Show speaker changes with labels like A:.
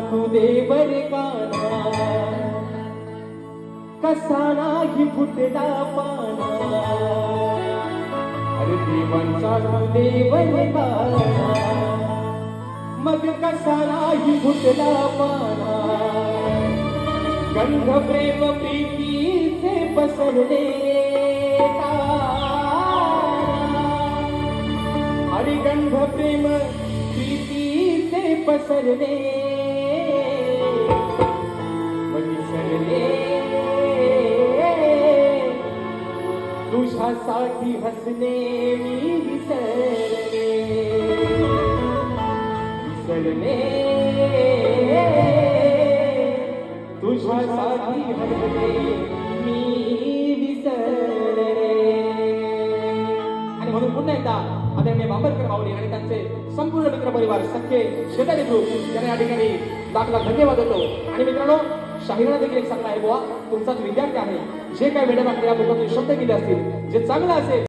A: तू देवर काना कसा नाही फुटला पाना अरे देवांचा तू देवर काना मग कसा नाही फुटला पाना गंध प्रेम प्रीतीचे पसरले हरि गंध प्रेम प्रीतीचे पसरले विसरले तुझ्यासाठी हसणे मी विसरले विसरले तुझ्यासाठी हसणे मी विसरले. आणि म्हणून पुन्हा एकदा आदरणीय बांबरकर माऊली आणि त्यांचे संपूर्ण मित्र परिवार सख्खे शेजारी ग्रुप त्यांना या ठिकाणी दाखला धन्यवाद देतो. आणि मित्रांनो शाहिराला देखील एक सांगणं आहे बुवा तुमचाच विद्यार्थी आहे जे काय वेळेमागच्या या बुकातून शब्द केले असतील जे चांगलं असेल